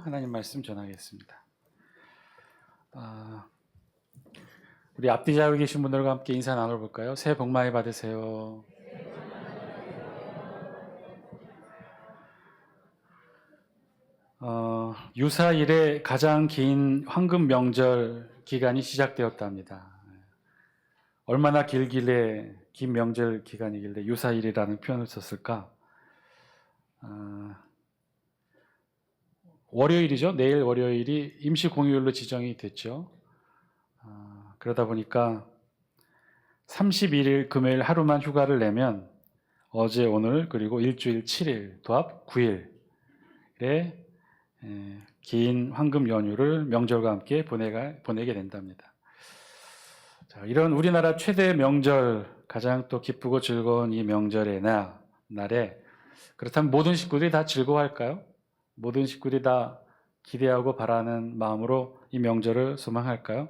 하나님 말씀 전하겠습니다. 우리 앞뒤 자리에 계신 분들과 함께 인사 나눠볼까요? 새해 복 많이 받으세요. 유사일의 가장 긴 황금 명절 기간이 시작되었답니다. 얼마나 길길래 긴 명절 기간이길래 유사일이라는 표현을 썼을까? 월요일이죠. 내일 월요일이 임시 공휴일로 지정이 됐죠. 그러다 보니까 31일 금요일 하루만 휴가를 내면 어제 오늘 그리고 일주일 7일 도합 9일의 긴 황금 연휴를 명절과 함께 보내게 된답니다. 자, 이런 우리나라 최대 명절, 가장 또 기쁘고 즐거운 이 명절의 날에 그렇다면 모든 식구들이 다 즐거워할까요? 모든 식구들이 다 기대하고 바라는 마음으로 이 명절을 소망할까요?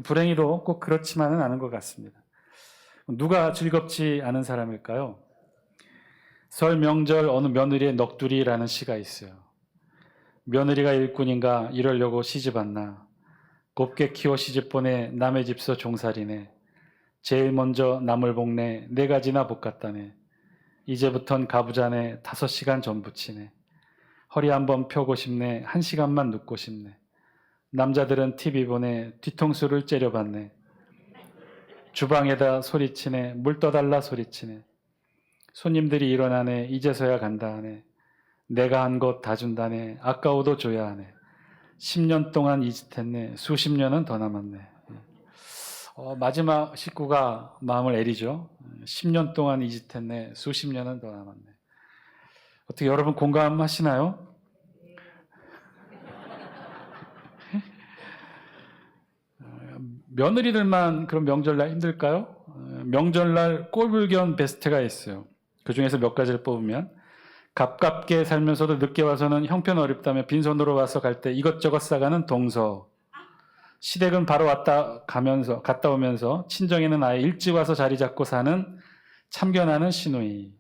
불행히도 꼭 그렇지만은 않은 것 같습니다. 누가 즐겁지 않은 사람일까요? 설 명절 어느 며느리의 넋두리라는 시가 있어요. 며느리가 일꾼인가 이러려고 시집 왔나. 곱게 키워 시집 보내 남의 집서 종살이네. 제일 먼저 나물 볶네. 4가지나 볶았다네. 이제부턴 가부자네. 5시간 전 부치네. 허리 한번 펴고 싶네. 1시간만 눕고 싶네. 남자들은 TV 보내. 뒤통수를 째려봤네. 주방에다 소리치네. 물 떠달라 소리치네. 손님들이 일어나네. 이제서야 간다 하네. 내가 한 것 다 준다네. 아까워도 줘야 하네. 10년 동안 이 짓 했네. 수십 년은 더 남았네. 마지막 식구가 마음을 애리죠. 10년 동안 이 짓 했네. 수십 년은 더 남았네. 어떻게 여러분 공감하시나요? 며느리들만 그런 명절날 힘들까요? 명절날 꼴불견 베스트가 있어요. 그 중에서 몇 가지를 뽑으면 가깝게 살면서도 늦게 와서는 형편어렵다며 빈손으로 와서 갈 때 이것저것 싸가는 동서. 시댁은 바로 갔다 오면서 친정에는 아예 일찍 와서 자리 잡고 사는 참견하는 시누이.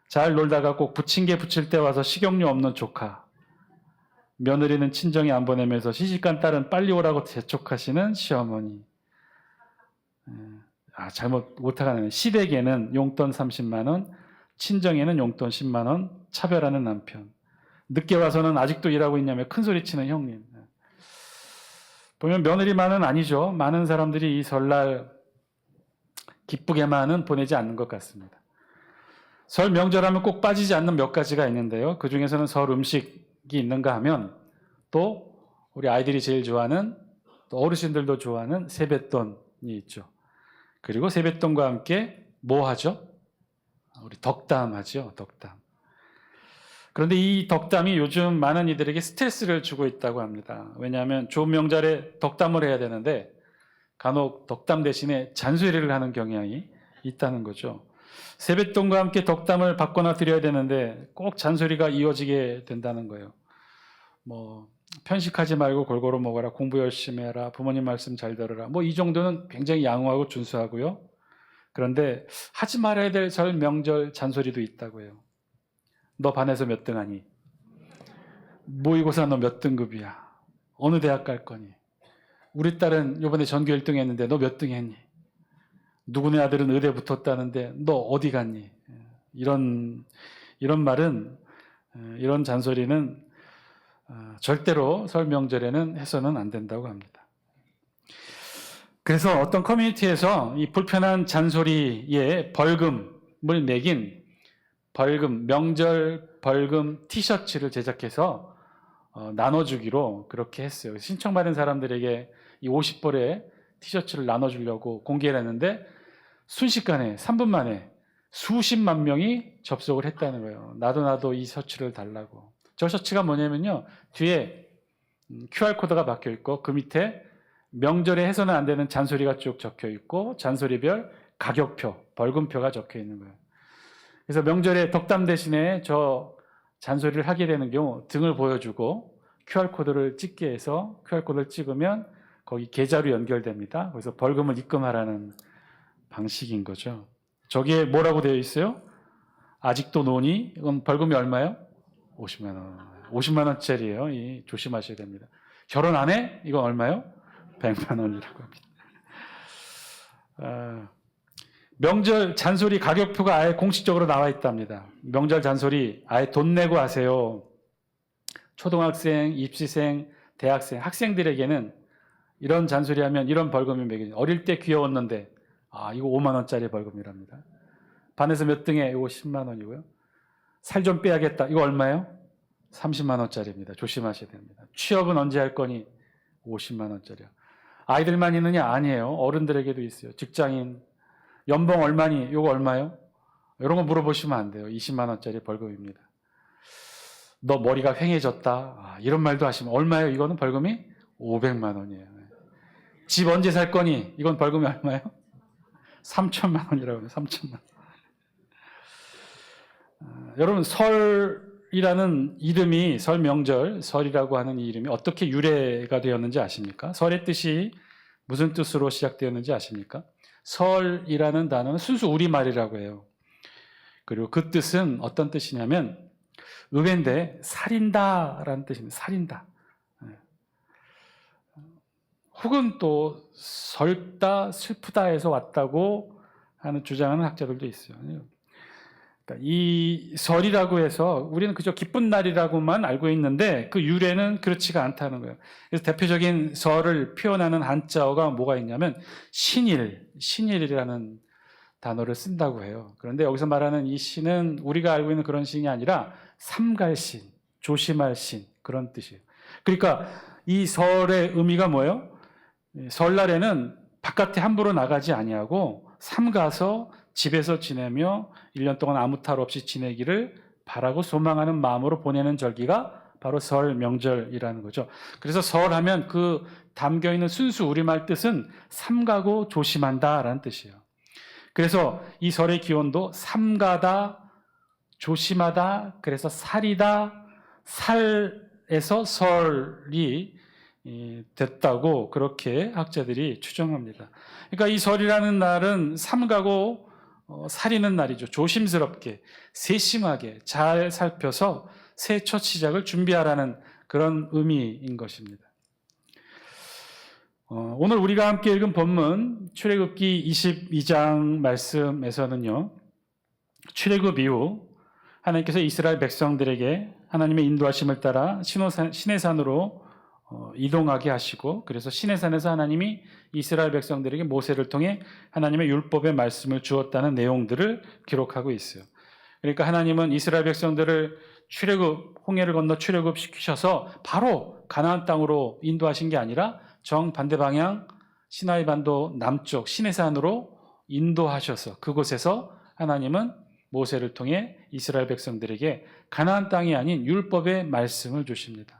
잘 놀다가 꼭 부침개 부칠 때 와서 식용유 없는 조카. 며느리는 친정에 안 보내면서 시집간 딸은 빨리 오라고 재촉하시는 시어머니. 잘못 못하가네. 시댁에는 용돈 30만 원, 친정에는 용돈 10만 원 차별하는 남편. 늦게 와서는 아직도 일하고 있냐며 큰소리치는 형님. 보면 며느리만은 아니죠. 많은 사람들이 이 설날 기쁘게만은 보내지 않는 것 같습니다. 설 명절하면 꼭 빠지지 않는 몇 가지가 있는데요. 그 중에서는 설 음식이 있는가 하면 또 우리 아이들이 제일 좋아하는, 또 어르신들도 좋아하는 세뱃돈이 있죠. 그리고 세뱃돈과 함께 뭐 하죠? 우리 덕담하죠. 덕담. 그런데 이 덕담이 요즘 많은 이들에게 스트레스를 주고 있다고 합니다. 왜냐하면 좋은 명절에 덕담을 해야 되는데 간혹 덕담 대신에 잔소리를 하는 경향이 있다는 거죠. 세뱃돈과 함께 덕담을 받거나 드려야 되는데 꼭 잔소리가 이어지게 된다는 거예요. 편식하지 말고 골고루 먹어라, 공부 열심히 해라, 부모님 말씀 잘 들어라. 이 정도는 굉장히 양호하고 준수하고요. 그런데 하지 말아야 될 설 명절 잔소리도 있다고요. 너 반에서 몇 등 하니? 모의고사 너 몇 등급이야? 어느 대학 갈 거니? 우리 딸은 이번에 전교 1등 했는데 너 몇 등 했니? 누구네 아들은 의대 붙었다는데 너 어디 갔니? 이런 말은, 이런 잔소리는 절대로 설 명절에는 해서는 안 된다고 합니다. 그래서 어떤 커뮤니티에서 이 불편한 잔소리에 벌금을 매긴 명절 벌금 티셔츠를 제작해서 나눠주기로 그렇게 했어요. 신청받은 사람들에게 이 50벌의 티셔츠를 나눠주려고 공개를 했는데 순식간에 3분 만에 수십만 명이 접속을 했다는 거예요. 나도 이 셔츠를 달라고. 저 셔츠가 뭐냐면요, 뒤에 QR코드가 박혀 있고 그 밑에 명절에 해서는 안 되는 잔소리가 쭉 적혀 있고 잔소리별 가격표, 벌금표가 적혀 있는 거예요. 그래서 명절에 덕담 대신에 저 잔소리를 하게 되는 경우 등을 보여주고 QR코드를 찍게 해서 QR코드를 찍으면 거기 계좌로 연결됩니다. 그래서 벌금을 입금하라는 방식인 거죠. 저기에 뭐라고 되어 있어요? 아직도 노니? 그럼 벌금이 얼마예요? 50만 원. 50만 원짜리예요. 조심하셔야 됩니다. 결혼 안 해? 이거 얼마요? 100만 원이라고 합니다. 명절 잔소리 가격표가 아예 공식적으로 나와 있답니다. 명절 잔소리 아예 돈 내고 하세요. 초등학생, 입시생, 대학생, 학생들에게는 이런 잔소리 하면 이런 벌금이 매겨져요. 어릴 때 귀여웠는데 이거 5만 원짜리 벌금이랍니다. 반에서 몇 등에 이거 10만 원이고요. 살 좀 빼야겠다. 이거 얼마예요? 30만 원짜리입니다. 조심하셔야 됩니다. 취업은 언제 할 거니? 50만 원짜리요. 아이들만 있느냐? 아니에요. 어른들에게도 있어요. 직장인 연봉 얼마니? 이거 얼마요? 이런 거 물어보시면 안 돼요. 20만 원짜리 벌금입니다. 너 머리가 휑해졌다. 이런 말도 하시면 얼마예요? 이거는 벌금이 500만 원이에요. 집 언제 살 거니? 이건 벌금이 얼마예요? 3천만 원이라고 해요. 3천만 원. 여러분, 설이라는 이름이, 설 명절, 설이라고 하는 이 이름이 어떻게 유래가 되었는지 아십니까? 설의 뜻이 무슨 뜻으로 시작되었는지 아십니까? 설이라는 단어는 순수 우리말이라고 해요. 그리고 그 뜻은 어떤 뜻이냐면 의외인데 살인다라는 뜻입니다. 살인다. 혹은 또 설다, 슬프다에서 왔다고 하는 주장하는 학자들도 있어요. 그러니까 이 설이라고 해서 우리는 그저 기쁜 날이라고만 알고 있는데 그 유래는 그렇지가 않다는 거예요. 그래서 대표적인 설을 표현하는 한자어가 뭐가 있냐면 신일이라는 단어를 쓴다고 해요. 그런데 여기서 말하는 이 신은 우리가 알고 있는 그런 신이 아니라 삼갈 신, 조심할 신, 그런 뜻이에요. 그러니까 이 설의 의미가 뭐예요? 설날에는 바깥에 함부로 나가지 아니하고 삼가서 집에서 지내며 1년 동안 아무 탈 없이 지내기를 바라고 소망하는 마음으로 보내는 절기가 바로 설 명절이라는 거죠. 그래서 설하면 그 담겨있는 순수 우리말 뜻은 삼가고 조심한다라는 뜻이에요. 그래서 이 설의 기원도 삼가다, 조심하다, 그래서 살이다, 살에서 설이 됐다고 그렇게 학자들이 추정합니다. 그러니까 이 설이라는 날은 삼가고 살이는 날이죠. 조심스럽게, 세심하게 잘 살펴서 새 첫 시작을 준비하라는 그런 의미인 것입니다. 오늘 우리가 함께 읽은 본문 출애굽기 22장 말씀에서는요, 출애굽 이후 하나님께서 이스라엘 백성들에게 하나님의 인도하심을 따라 시내산으로 이동하게 하시고, 그래서 시내산에서 하나님이 이스라엘 백성들에게 모세를 통해 하나님의 율법의 말씀을 주었다는 내용들을 기록하고 있어요. 그러니까 하나님은 이스라엘 백성들을 홍해를 건너 출애굽시키셔서 바로 가나안 땅으로 인도하신 게 아니라 정반대 방향 시나이 반도 남쪽 시내산으로 인도하셔서 그곳에서 하나님은 모세를 통해 이스라엘 백성들에게 가나안 땅이 아닌 율법의 말씀을 주십니다.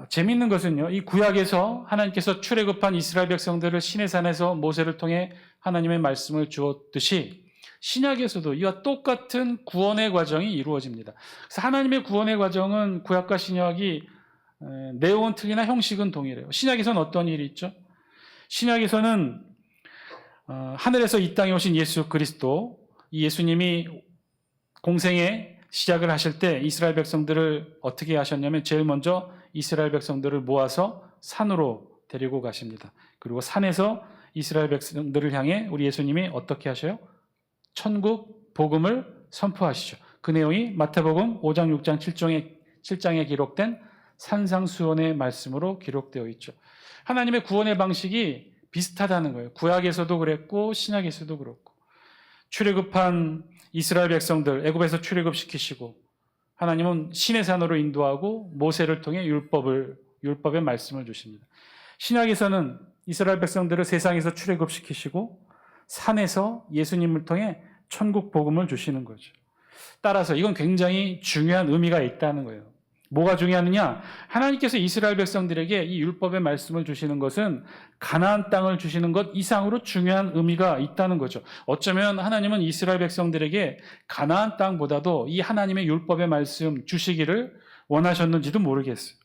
재미있는 것은요, 이 구약에서 하나님께서 출애굽한 이스라엘 백성들을 시내산에서 모세를 통해 하나님의 말씀을 주었듯이 신약에서도 이와 똑같은 구원의 과정이 이루어집니다. 그래서 하나님의 구원의 과정은 구약과 신약이 내용은 틀리나 형식은 동일해요. 신약에서는 어떤 일이 있죠? 신약에서는 하늘에서 이 땅에 오신 예수 그리스도, 이 예수님이 공생의 시작을 하실 때 이스라엘 백성들을 어떻게 하셨냐면 제일 먼저 이스라엘 백성들을 모아서 산으로 데리고 가십니다. 그리고 산에서 이스라엘 백성들을 향해 우리 예수님이 어떻게 하셔요? 천국 복음을 선포하시죠. 그 내용이 마태복음 5장, 6장, 7장에 기록된 산상수훈의 말씀으로 기록되어 있죠. 하나님의 구원의 방식이 비슷하다는 거예요. 구약에서도 그랬고 신약에서도 그렇고. 출애굽한 이스라엘 백성들 애굽에서 출애굽시키시고 하나님은 시내산으로 인도하고 모세를 통해 율법의 말씀을 주십니다. 신약에서는 이스라엘 백성들을 세상에서 출애굽시키시고 산에서 예수님을 통해 천국 복음을 주시는 거죠. 따라서 이건 굉장히 중요한 의미가 있다는 거예요. 뭐가 중요하느냐? 하나님께서 이스라엘 백성들에게 이 율법의 말씀을 주시는 것은 가나안 땅을 주시는 것 이상으로 중요한 의미가 있다는 거죠. 어쩌면 하나님은 이스라엘 백성들에게 가나안 땅보다도 이 하나님의 율법의 말씀 주시기를 원하셨는지도 모르겠어요.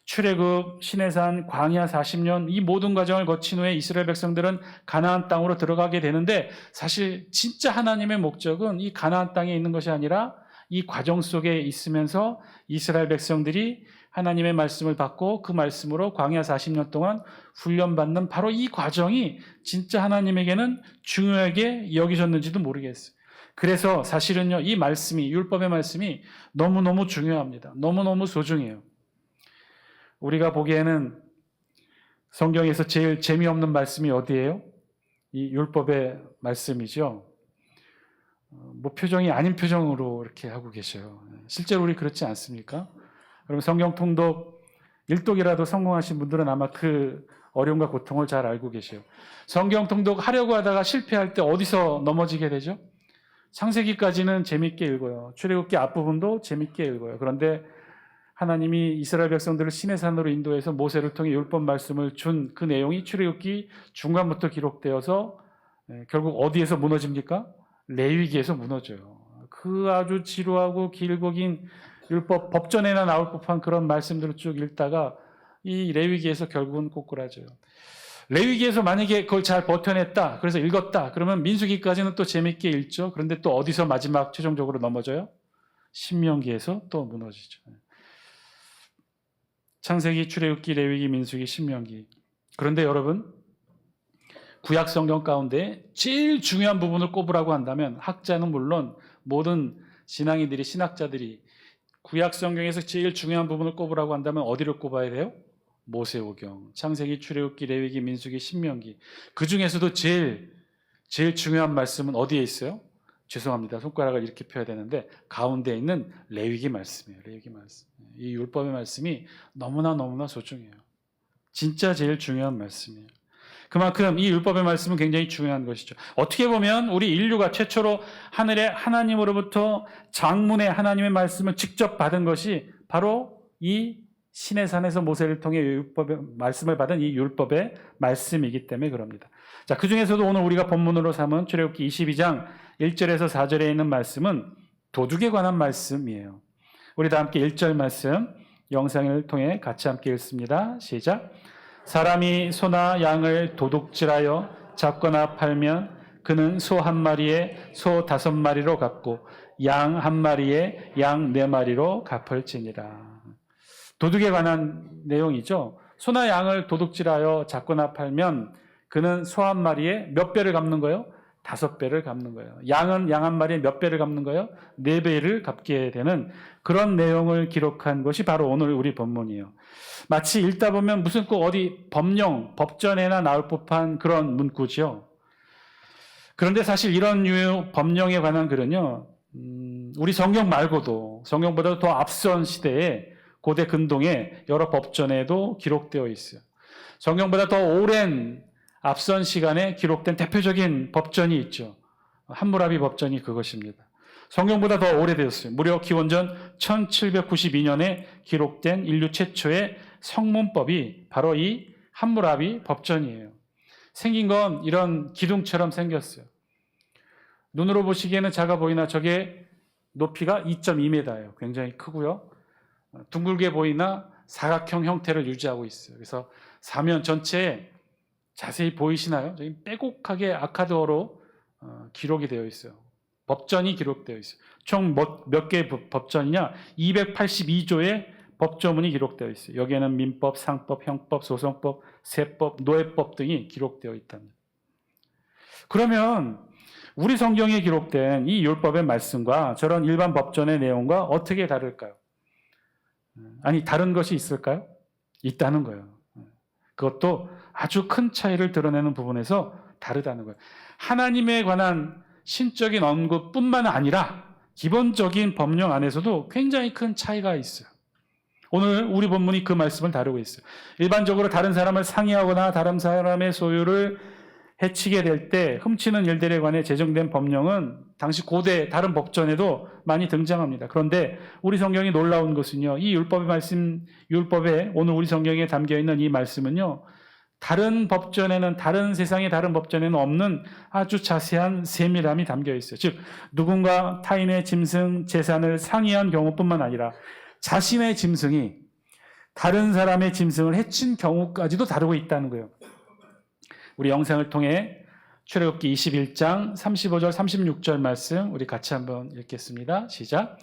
출애굽, 시내산, 광야 40년 이 모든 과정을 거친 후에 이스라엘 백성들은 가나안 땅으로 들어가게 되는데 사실 진짜 하나님의 목적은 이 가나안 땅에 있는 것이 아니라 이 과정 속에 있으면서 이스라엘 백성들이 하나님의 말씀을 받고 그 말씀으로 광야 40년 동안 훈련받는 바로 이 과정이 진짜 하나님에게는 중요하게 여기셨는지도 모르겠어요. 그래서 사실은요, 이 말씀이, 율법의 말씀이 너무너무 중요합니다. 너무너무 소중해요. 우리가 보기에는 성경에서 제일 재미없는 말씀이 어디예요? 이 율법의 말씀이죠. 뭐 표정이 아닌 표정으로 이렇게 하고 계셔요. 실제로 우리 그렇지 않습니까? 여러분 성경 통독 1독이라도 성공하신 분들은 아마 그 어려움과 고통을 잘 알고 계셔요. 성경 통독 하려고 하다가 실패할 때 어디서 넘어지게 되죠? 창세기까지는 재밌게 읽어요. 출애굽기 앞부분도 재밌게 읽어요. 그런데 하나님이 이스라엘 백성들을 시내산으로 인도해서 모세를 통해 율법 말씀을 준 그 내용이 출애굽기 중간부터 기록되어서 결국 어디에서 무너집니까? 레위기에서 무너져요. 그 아주 지루하고 길고 긴 율법, 법전에나 나올 법한 그런 말씀들을 쭉 읽다가 이 레위기에서 결국은 꼬꾸라져요. 레위기에서 만약에 그걸 잘 버텨냈다, 그래서 읽었다, 그러면 민수기까지는 또 재밌게 읽죠. 그런데 또 어디서 마지막 최종적으로 넘어져요? 신명기에서 또 무너지죠. 창세기, 출애굽기, 레위기, 민수기, 신명기. 그런데 여러분, 구약 성경 가운데 제일 중요한 부분을 꼽으라고 한다면 학자는 물론 모든 신앙인들이, 신학자들이 구약 성경에서 제일 중요한 부분을 꼽으라고 한다면 어디를 꼽아야 돼요? 모세오경, 창세기, 출애굽기, 레위기, 민수기, 신명기. 그 중에서도 제일 중요한 말씀은 어디에 있어요? 죄송합니다. 손가락을 이렇게 펴야 되는데 가운데 있는 레위기 말씀이에요. 레위기 말씀. 이 율법의 말씀이 너무나 소중해요. 진짜 제일 중요한 말씀이에요. 그만큼 이 율법의 말씀은 굉장히 중요한 것이죠. 어떻게 보면 우리 인류가 최초로 하늘의 하나님으로부터 장문의 하나님의 말씀을 직접 받은 것이 바로 이 시내산에서 모세를 통해 율법의 말씀을 받은 이 율법의 말씀이기 때문에 그럽니다. 자, 그 중에서도 오늘 우리가 본문으로 삼은 출애굽기 22장 1절에서 4절에 있는 말씀은 도둑에 관한 말씀이에요. 우리 다 함께 1절 말씀 영상을 통해 같이 함께 읽습니다. 시작. 사람이 소나 양을 도둑질하여 잡거나 팔면 그는 소 한 마리에 소 5마리로 갚고 양 한 마리에 양 4마리로 갚을지니라. 도둑에 관한 내용이죠. 소나 양을 도둑질하여 잡거나 팔면 그는 소 한 마리에 몇 배를 갚는 거예요? 5배를 갚는 거예요. 양은 양 한 마리에 몇 배를 갚는 거예요? 4배를 갚게 되는 그런 내용을 기록한 것이 바로 오늘 우리 본문이에요. 마치 읽다 보면 무슨 꼭 어디 법령, 법전에나 나올 법한 그런 문구죠. 그런데 사실 이런 유의 법령에 관한 글은요, 우리 성경 말고도 성경보다 더 앞선 시대에 고대 근동의 여러 법전에도 기록되어 있어요. 성경보다 더 오랜 앞선 시간에 기록된 대표적인 법전이 있죠. 함무라비 법전이 그것입니다. 성경보다 더 오래되었어요. 무려 기원전 1792년에 기록된 인류 최초의 성문법이 바로 이 함무라비 법전이에요. 생긴 건 이런 기둥처럼 생겼어요. 눈으로 보시기에는 작아 보이나 저게 높이가 2.2m예요. 굉장히 크고요. 둥글게 보이나 사각형 형태를 유지하고 있어요. 그래서 사면 전체에 자세히 보이시나요? 저기 빼곡하게 아카드어로 기록이 되어 있어요. 법전이 기록되어 있어요. 총 몇 개의 법전이냐? 282조의 법조문이 기록되어 있어요. 여기에는 민법, 상법, 형법, 소송법, 세법, 노예법 등이 기록되어 있답니다. 그러면 우리 성경에 기록된 이 율법의 말씀과 저런 일반 법전의 내용과 어떻게 다를까요? 아니, 다른 것이 있을까요? 있다는 거예요. 그것도 아주 큰 차이를 드러내는 부분에서 다르다는 거예요. 하나님에 관한 신적인 언급뿐만 아니라 기본적인 법령 안에서도 굉장히 큰 차이가 있어요. 오늘 우리 본문이 그 말씀을 다루고 있어요. 일반적으로 다른 사람을 상해하거나 다른 사람의 소유를 해치게 될 때 훔치는 일들에 관해 제정된 법령은 당시 고대 다른 법전에도 많이 등장합니다. 그런데 우리 성경이 놀라운 것은요, 이 율법의 말씀, 율법에 오늘 우리 성경에 담겨 있는 이 말씀은요, 다른 법전에는, 다른 세상의 다른 법전에는 없는 아주 자세한 세밀함이 담겨 있어요. 즉, 누군가 타인의 짐승, 재산을 상해한 경우뿐만 아니라 자신의 짐승이 다른 사람의 짐승을 해친 경우까지도 다루고 있다는 거예요. 우리 영상을 통해 출애굽기 21장 35절 36절 말씀 우리 같이 한번 읽겠습니다. 시작.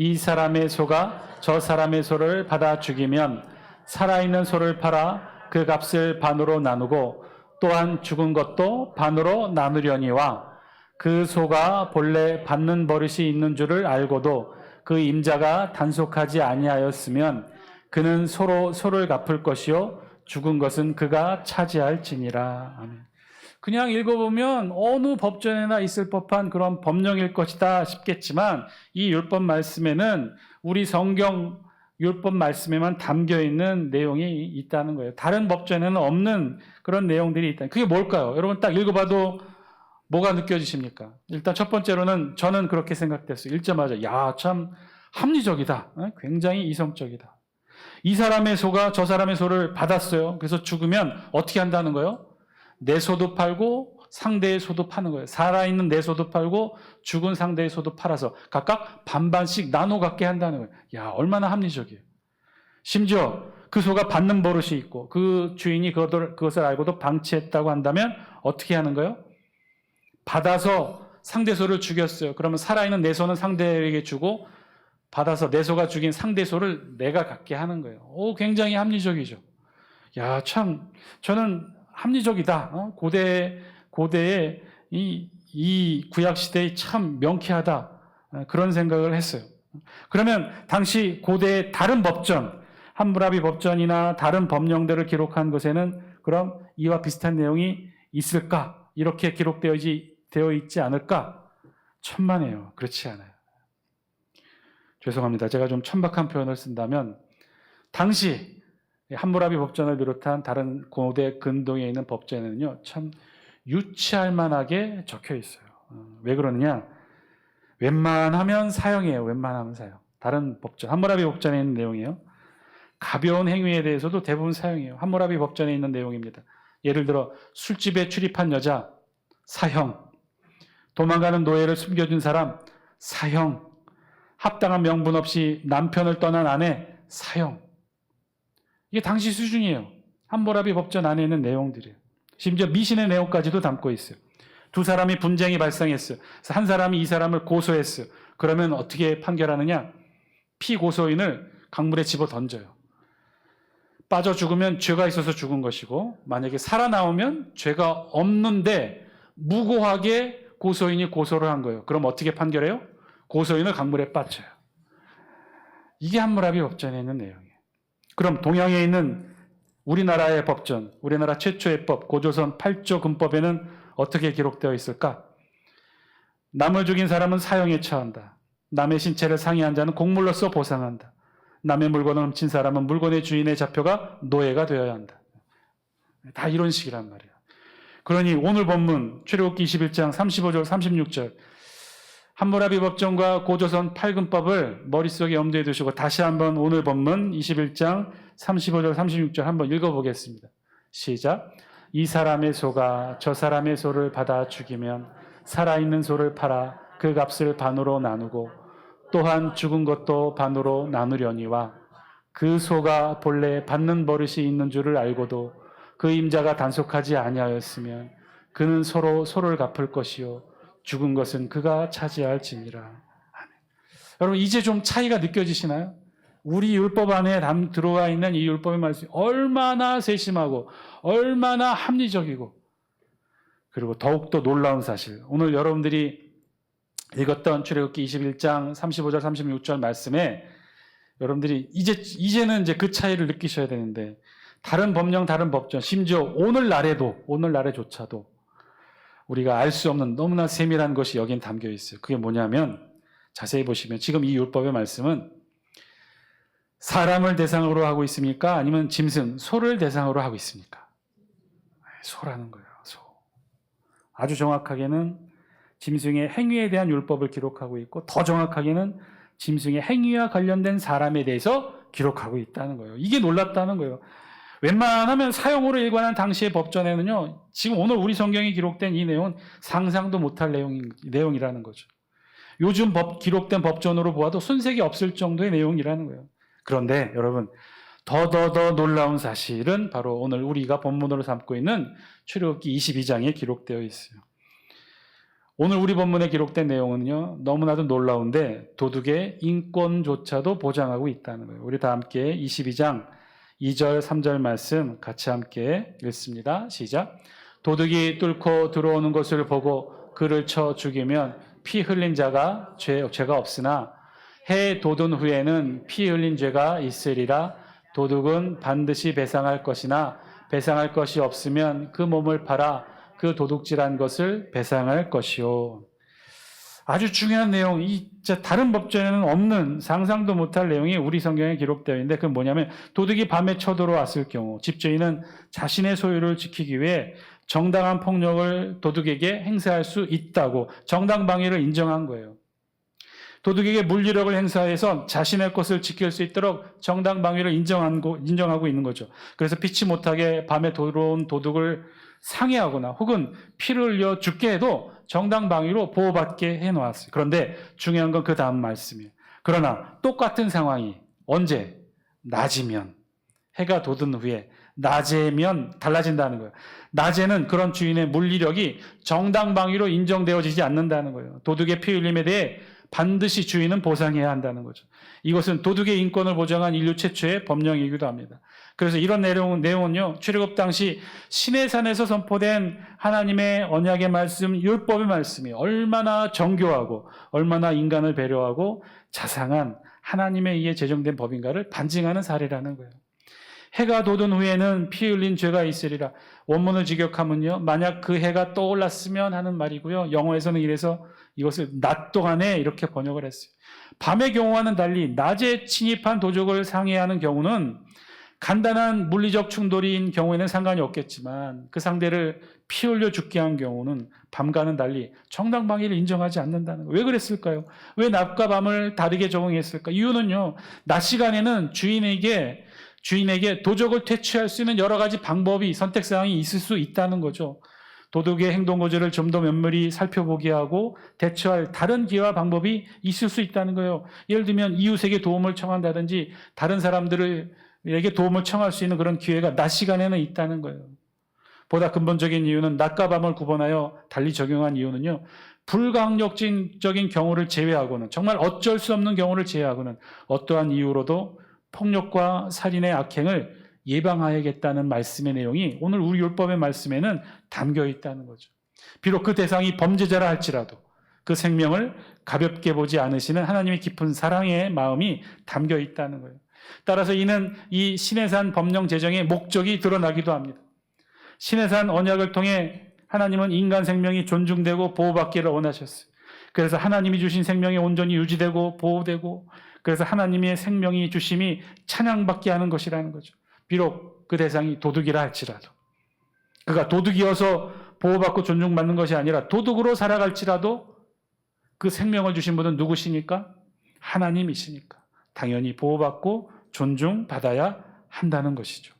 이 사람의 소가 저 사람의 소를 받아 죽이면 살아있는 소를 팔아 그 값을 반으로 나누고 또한 죽은 것도 반으로 나누려니와 그 소가 본래 받는 버릇이 있는 줄을 알고도 그 임자가 단속하지 아니하였으면 그는 서로 소를 갚을 것이요 죽은 것은 그가 차지할지니라. 아멘. 그냥 읽어보면 어느 법전에나 있을 법한 그런 법령일 것이다 싶겠지만 이 율법 말씀에는 우리 성경 율법 말씀에만 담겨 있는 내용이 있다는 거예요. 다른 법전에는 없는 그런 내용들이 있다. 그게 뭘까요? 여러분 딱 읽어봐도 뭐가 느껴지십니까? 일단 첫 번째로는 저는 그렇게 생각됐어요. 읽자마자 야, 참 합리적이다. 굉장히 이성적이다. 이 사람의 소가 저 사람의 소를 받았어요. 그래서 죽으면 어떻게 한다는 거예요? 내 소도 팔고 상대의 소도 파는 거예요. 살아있는 내 소도 팔고 죽은 상대의 소도 팔아서 각각 반반씩 나눠 갖게 한다는 거예요. 야, 얼마나 합리적이에요. 심지어 그 소가 받는 버릇이 있고 그 주인이 그것을 알고도 방치했다고 한다면 어떻게 하는 거예요? 받아서 상대 소를 죽였어요. 그러면 살아있는 내 소는 상대에게 주고 받아서 내 소가 죽인 상대 소를 내가 갖게 하는 거예요. 오, 굉장히 합리적이죠. 야, 참 저는 합리적이다. 고대의 이 구약 시대에 참 명쾌하다. 그런 생각을 했어요. 그러면 당시 고대의 다른 법전, 함무라비 법전이나 다른 법령들을 기록한 것에는 그럼 이와 비슷한 내용이 있을까? 이렇게 기록되어 있지 않을까? 천만에요. 그렇지 않아요. 죄송합니다. 제가 좀 천박한 표현을 쓴다면 당시 함무라비 법전을 비롯한 다른 고대 근동에 있는 법전에는요, 참 유치할 만하게 적혀 있어요. 왜 그러느냐? 웬만하면 사형이에요. 웬만하면 사형. 다른 법전, 함무라비 법전에 있는 내용이에요. 가벼운 행위에 대해서도 대부분 사형이에요. 함무라비 법전에 있는 내용입니다. 예를 들어 술집에 출입한 여자, 사형. 도망가는 노예를 숨겨준 사람, 사형. 합당한 명분 없이 남편을 떠난 아내, 사형. 이게 당시 수준이에요. 함무라비 법전 안에 있는 내용들이에요. 심지어 미신의 내용까지도 담고 있어요. 두 사람이 분쟁이 발생했어요. 그래서 한 사람이 이 사람을 고소했어요. 그러면 어떻게 판결하느냐? 피고소인을 강물에 집어 던져요. 빠져 죽으면 죄가 있어서 죽은 것이고, 만약에 살아나오면 죄가 없는데 무고하게 고소인이 고소를 한 거예요. 그럼 어떻게 판결해요? 고소인을 강물에 빠져요. 이게 함무라비 법전에 있는 내용이에요. 그럼 동양에 있는 우리나라의 법전, 우리나라 최초의 법, 고조선 8조 군법에는 어떻게 기록되어 있을까? 남을 죽인 사람은 사형에 처한다. 남의 신체를 상해한 자는 곡물로써 보상한다. 남의 물건을 훔친 사람은 물건의 주인의 자표가 노예가 되어야 한다. 다 이런 식이란 말이에요. 그러니 오늘 본문 출애굽기 21장 35절 36절 함무라비 법전과 고조선 8군법을 머릿속에 염두에 두시고 다시 한번 오늘 본문 21장 35절 36절 한번 읽어보겠습니다. 시작. 이 사람의 소가 저 사람의 소를 받아 죽이면 살아있는 소를 팔아 그 값을 반으로 나누고 또한 죽은 것도 반으로 나누려니와 그 소가 본래 받는 버릇이 있는 줄을 알고도 그 임자가 단속하지 아니하였으면 그는 서로 소를 갚을 것이요 죽은 것은 그가 차지할지니라. 아멘. 여러분 이제 좀 차이가 느껴지시나요? 우리 율법 안에 들어와 있는 이 율법의 말씀이 얼마나 세심하고 얼마나 합리적이고 그리고 더욱더 놀라운 사실. 오늘 여러분들이 읽었던 출애굽기 21장 35절 36절 말씀에 여러분들이 이제는 이제 그 차이를 느끼셔야 되는데 다른 법령, 다른 법전, 심지어 오늘날에조차도 우리가 알 수 없는 너무나 세밀한 것이 여긴 담겨 있어요. 그게 뭐냐면 자세히 보시면 지금 이 율법의 말씀은 사람을 대상으로 하고 있습니까? 아니면 짐승, 소를 대상으로 하고 있습니까? 소라는 거예요. 소. 아주 정확하게는 짐승의 행위에 대한 율법을 기록하고 있고 더 정확하게는 짐승의 행위와 관련된 사람에 대해서 기록하고 있다는 거예요. 이게 놀랍다는 거예요. 웬만하면 사형으로 일관한 당시의 법전에는요, 지금 오늘 우리 성경에 기록된 이 내용은 상상도 못할 내용이라는 거죠. 요즘 기록된 법전으로 보아도 손색이 없을 정도의 내용이라는 거예요. 그런데 여러분, 더 놀라운 사실은 바로 오늘 우리가 본문으로 삼고 있는 출애굽기 22장에 기록되어 있어요. 오늘 우리 본문에 기록된 내용은요, 너무나도 놀라운데 도둑의 인권조차도 보장하고 있다는 거예요. 우리 다 함께 22장 2절, 3절 말씀 같이 함께 읽습니다. 시작. 도둑이 뚫고 들어오는 것을 보고 그를 쳐 죽이면 피 흘린 자가 죄가 없으나 해 돋은 후에는 피 흘린 죄가 있으리라. 도둑은 반드시 배상할 것이나 배상할 것이 없으면 그 몸을 팔아 그 도둑질한 것을 배상할 것이요. 아주 중요한 내용, 다른 법전에는 없는, 상상도 못할 내용이 우리 성경에 기록되어 있는데 그건 뭐냐면 도둑이 밤에 쳐들어왔을 경우 집주인은 자신의 소유를 지키기 위해 정당한 폭력을 도둑에게 행사할 수 있다고 정당방위를 인정한 거예요. 도둑에게 물리력을 행사해서 자신의 것을 지킬 수 있도록 정당방위를 인정하고 있는 거죠. 그래서 피치 못하게 밤에 들어온 도둑을 상해하거나 혹은 피를 흘려 죽게 해도 정당방위로 보호받게 해놓았어요. 그런데 중요한 건 그 다음 말씀이에요. 그러나 똑같은 상황이 언제? 낮이면, 해가 돋은 후에 낮에면 달라진다는 거예요. 낮에는 그런 주인의 물리력이 정당방위로 인정되어지지 않는다는 거예요. 도둑의 피 흘림에 대해 반드시 주인은 보상해야 한다는 거죠. 이것은 도둑의 인권을 보장한 인류 최초의 법령이기도 합니다. 그래서 이런 내용은요, 출애굽 당시 시내산에서 선포된 하나님의 언약의 말씀, 율법의 말씀이 얼마나 정교하고 얼마나 인간을 배려하고 자상한 하나님에 의해 제정된 법인가를 반증하는 사례라는 거예요. 해가 돋은 후에는 피 흘린 죄가 있으리라. 원문을 직역하면요, 만약 그 해가 떠올랐으면 하는 말이고요. 영어에서는 이래서 이것을 낮 동안에 이렇게 번역을 했어요. 밤의 경우와는 달리 낮에 침입한 도적을 상해하는 경우는 간단한 물리적 충돌인 경우에는 상관이 없겠지만 그 상대를 피 흘려 죽게 한 경우는 밤과는 달리 정당방위를 인정하지 않는다는 거예요. 왜 그랬을까요? 왜 낮과 밤을 다르게 적용했을까? 이유는요, 낮 시간에는 주인에게 도적을 퇴치할 수 있는 여러 가지 방법이, 선택사항이 있을 수 있다는 거죠. 도둑의 행동 거절을 좀 더 면밀히 살펴보게 하고 대처할 다른 기회와 방법이 있을 수 있다는 거예요. 예를 들면 이웃에게 도움을 청한다든지 다른 사람들에게 도움을 청할 수 있는 그런 기회가 낮 시간에는 있다는 거예요. 보다 근본적인 이유는 낮과 밤을 구분하여 달리 적용한 이유는요, 불가항력적인 경우를 제외하고는, 정말 어쩔 수 없는 경우를 제외하고는 어떠한 이유로도 폭력과 살인의 악행을 예방하야겠다는 말씀의 내용이 오늘 우리 율법의 말씀에는 담겨 있다는 거죠. 비록 그 대상이 범죄자라 할지라도 그 생명을 가볍게 보지 않으시는 하나님의 깊은 사랑의 마음이 담겨 있다는 거예요. 따라서 이는 이 시내산 법령 제정의 목적이 드러나기도 합니다. 시내산 언약을 통해 하나님은 인간 생명이 존중되고 보호받기를 원하셨어요. 그래서 하나님이 주신 생명이 온전히 유지되고 보호되고, 그래서 하나님의 생명이 주심이 찬양받게 하는 것이라는 거죠. 비록 그 대상이 도둑이라 할지라도, 그가 도둑이어서 보호받고 존중받는 것이 아니라 도둑으로 살아갈지라도 그 생명을 주신 분은 누구시니까? 하나님이시니까 당연히 보호받고 존중받아야 한다는 것이죠.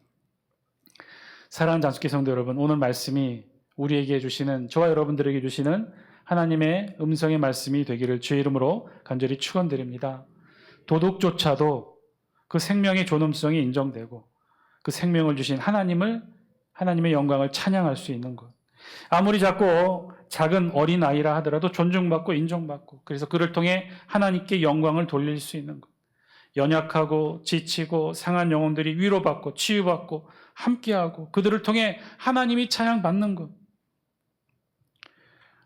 사랑하는 장수교 성도 여러분, 오늘 말씀이 우리에게 주시는, 저와 여러분들에게 주시는 하나님의 음성의 말씀이 되기를 주의 이름으로 간절히 축원드립니다. 도둑조차도 그 생명의 존엄성이 인정되고 그 생명을 주신 하나님의 영광을 찬양할 수 있는 것. 아무리 작은 어린 아이라 하더라도 존중받고 인정받고, 그래서 그를 통해 하나님께 영광을 돌릴 수 있는 것. 연약하고 지치고 상한 영혼들이 위로받고 치유받고 함께하고 그들을 통해 하나님이 찬양받는 것.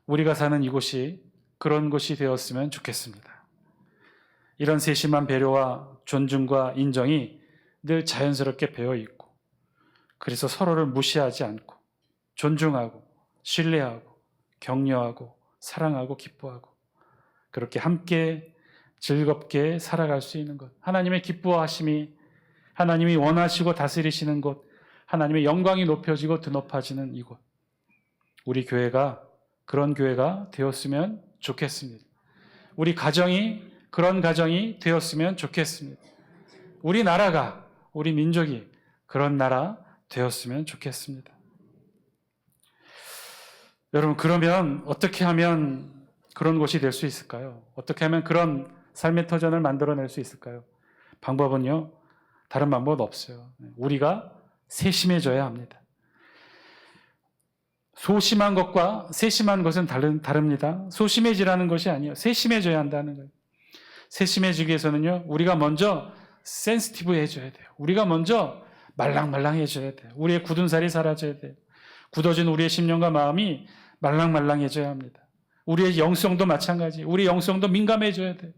우리가 사는 이곳이 그런 곳이 되었으면 좋겠습니다. 이런 세심한 배려와 존중과 인정이 늘 자연스럽게 배어 있고, 그래서 서로를 무시하지 않고 존중하고 신뢰하고 격려하고 사랑하고 기뻐하고 그렇게 함께 즐겁게 살아갈 수 있는 것. 하나님의 기뻐하심이, 하나님이 원하시고 다스리시는 곳, 하나님의 영광이 높여지고 드높아지는 이곳. 우리 교회가 그런 교회가 되었으면 좋겠습니다. 우리 가정이 그런 가정이 되었으면 좋겠습니다. 우리 나라가, 우리 민족이 그런 나라 되었으면 좋겠습니다. 여러분, 그러면 어떻게 하면 그런 곳이 될 수 있을까요? 어떻게 하면 그런 삶의 터전을 만들어낼 수 있을까요? 방법은요, 다른 방법은 없어요. 우리가 세심해져야 합니다. 소심한 것과 세심한 것은 다릅니다. 소심해지라는 것이 아니에요. 세심해져야 한다는 거예요. 세심해지기 위해서는요, 우리가 먼저 센시티브해져야 돼요. 우리가 먼저 말랑말랑해져야 돼요. 우리의 굳은 살이 사라져야 돼요. 굳어진 우리의 심령과 마음이 말랑말랑해져야 합니다. 우리의 영성도 마찬가지. 우리의 영성도 민감해져야 돼요.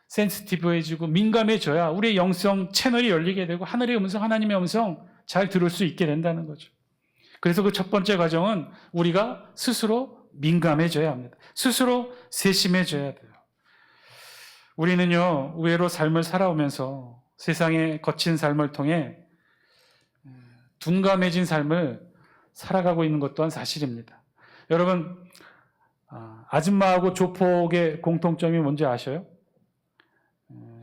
센시티브해지고 민감해져야 우리의 영성 채널이 열리게 되고 하늘의 음성, 하나님의 음성 잘 들을 수 있게 된다는 거죠. 그래서 그 첫 번째 과정은 우리가 스스로 민감해져야 합니다. 스스로 세심해져야 돼요. 우리는요, 의외로 삶을 살아오면서 세상의 거친 삶을 통해 둔감해진 삶을 살아가고 있는 것 또한 사실입니다. 여러분, 아줌마하고 조폭의 공통점이 뭔지 아셔요?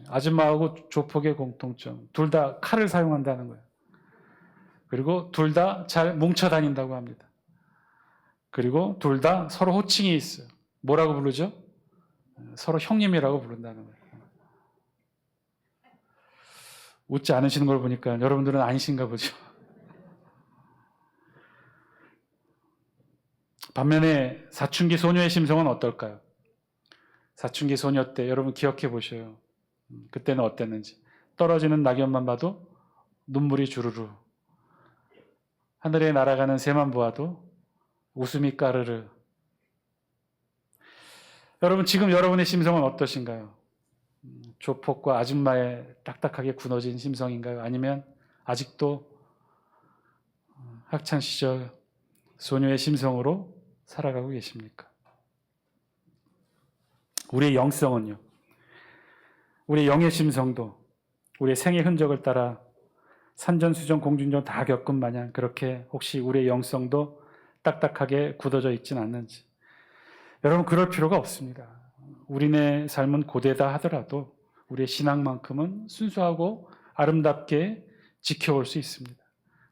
아줌마하고 조폭의 공통점, 둘 다 칼을 사용한다는 거예요. 그리고 둘 다 잘 뭉쳐 다닌다고 합니다. 그리고 둘 다 서로 호칭이 있어요. 뭐라고 부르죠? 서로 형님이라고 부른다는 거예요. 웃지 않으시는 걸 보니까 여러분들은 아니신가 보죠. 반면에 사춘기 소녀의 심성은 어떨까요? 사춘기 소녀 때 여러분 기억해 보셔요. 그때는 어땠는지. 떨어지는 낙엽만 봐도 눈물이 주르르. 하늘에 날아가는 새만 보아도 웃음이 까르르. 여러분, 지금 여러분의 심성은 어떠신가요? 조폭과 아줌마의 딱딱하게 굳어진 심성인가요? 아니면 아직도 학창시절 소녀의 심성으로 살아가고 계십니까? 우리의 영성은요, 우리의 영의 심성도 우리의 생의 흔적을 따라 산전수전 공중전 다 겪은 마냥 그렇게 혹시 우리의 영성도 딱딱하게 굳어져 있지는 않는지. 여러분, 그럴 필요가 없습니다. 우리네 삶은 고되다 하더라도 우리의 신앙만큼은 순수하고 아름답게 지켜올 수 있습니다.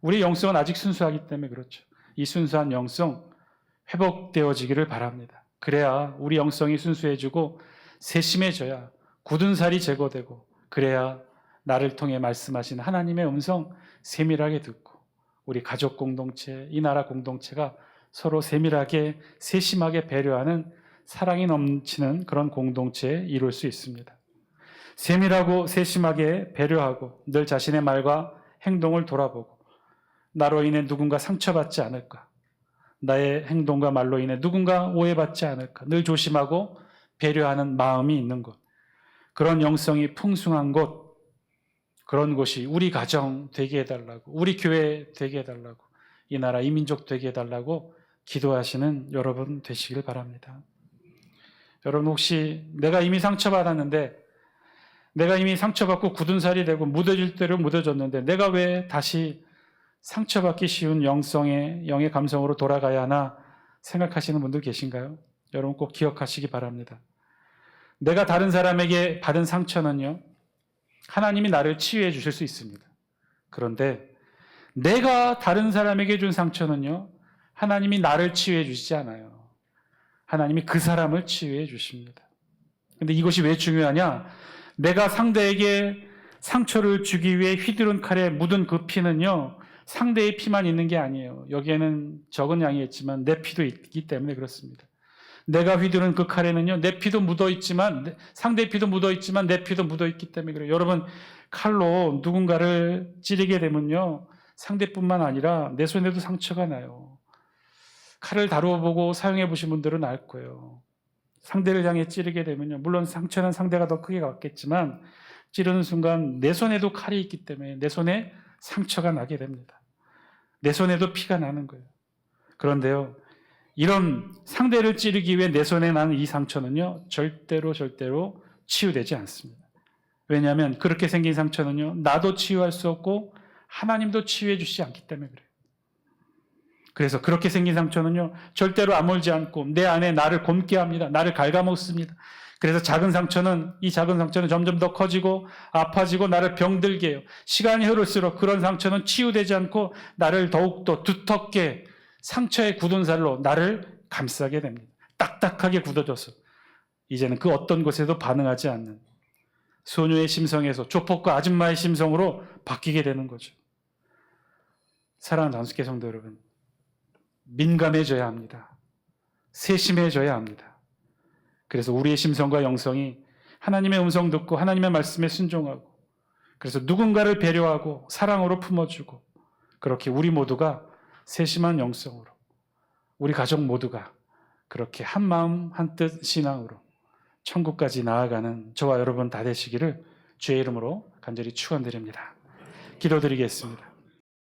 우리의 영성은 아직 순수하기 때문에 그렇죠. 이 순수한 영성 회복되어지기를 바랍니다. 그래야 우리 영성이 순수해지고 세심해져야 굳은 살이 제거되고, 그래야 나를 통해 말씀하신 하나님의 음성 세밀하게 듣고 우리 가족 공동체, 이 나라 공동체가 서로 세밀하게 세심하게 배려하는 사랑이 넘치는 그런 공동체에 이룰 수 있습니다. 세밀하고 세심하게 배려하고 늘 자신의 말과 행동을 돌아보고 나로 인해 누군가 상처받지 않을까, 나의 행동과 말로 인해 누군가 오해받지 않을까 늘 조심하고 배려하는 마음이 있는 곳, 그런 영성이 풍성한 곳, 그런 곳이 우리 가정 되게 해달라고, 우리 교회 되게 해달라고, 이 나라 이 민족 되게 해달라고 기도하시는 여러분 되시길 바랍니다. 여러분, 혹시 내가 이미 상처받았는데, 내가 이미 상처받고 굳은 살이 되고 무뎌질 대로 무뎌졌는데 내가 왜 다시 상처받기 쉬운 영의 감성으로 돌아가야 하나 생각하시는 분들 계신가요? 여러분 꼭 기억하시기 바랍니다. 내가 다른 사람에게 받은 상처는요, 하나님이 나를 치유해 주실 수 있습니다. 그런데 내가 다른 사람에게 준 상처는요, 하나님이 나를 치유해 주시지 않아요. 하나님이 그 사람을 치유해 주십니다. 근데 이것이 왜 중요하냐? 내가 상대에게 상처를 주기 위해 휘두른 칼에 묻은 그 피는요, 상대의 피만 있는 게 아니에요. 여기에는 적은 양이었지만 내 피도 있기 때문에 그렇습니다. 내가 휘두른 그 칼에는요, 내 피도 묻어 있지만, 상대의 피도 묻어 있지만 내 피도 묻어 있기 때문에 그래요. 여러분, 칼로 누군가를 찌르게 되면요, 상대뿐만 아니라 내 손에도 상처가 나요. 칼을 다루어 보고 사용해 보신 분들은 알 거예요. 상대를 향해 찌르게 되면요, 물론 상처는 상대가 더 크게 받겠지만 찌르는 순간 내 손에도 칼이 있기 때문에 내 손에 상처가 나게 됩니다. 내 손에도 피가 나는 거예요. 그런데요, 이런 상대를 찌르기 위해 내 손에 나는 이 상처는요, 절대로 치유되지 않습니다. 왜냐하면 그렇게 생긴 상처는요, 나도 치유할 수 없고 하나님도 치유해 주시지 않기 때문에 그래요. 그래서 그렇게 생긴 상처는요, 절대로 아물지 않고 내 안에 나를 곪게 합니다. 나를 갉아먹습니다. 그래서 이 작은 상처는 점점 더 커지고 아파지고 나를 병들게 해요. 시간이 흐를수록 그런 상처는 치유되지 않고 나를 더욱더 두텁게 상처의 굳은 살로 나를 감싸게 됩니다. 딱딱하게 굳어져서 이제는 그 어떤 것에도 반응하지 않는 소녀의 심성에서 조폭과 아줌마의 심성으로 바뀌게 되는 거죠. 사랑하는 장수께 성도 여러분, 민감해져야 합니다. 세심해져야 합니다. 그래서 우리의 심성과 영성이 하나님의 음성 듣고 하나님의 말씀에 순종하고, 그래서 누군가를 배려하고 사랑으로 품어주고, 그렇게 우리 모두가 세심한 영성으로, 우리 가족 모두가 그렇게 한 마음 한 뜻 신앙으로 천국까지 나아가는 저와 여러분 다 되시기를 주의 이름으로 간절히 축원드립니다. 기도드리겠습니다.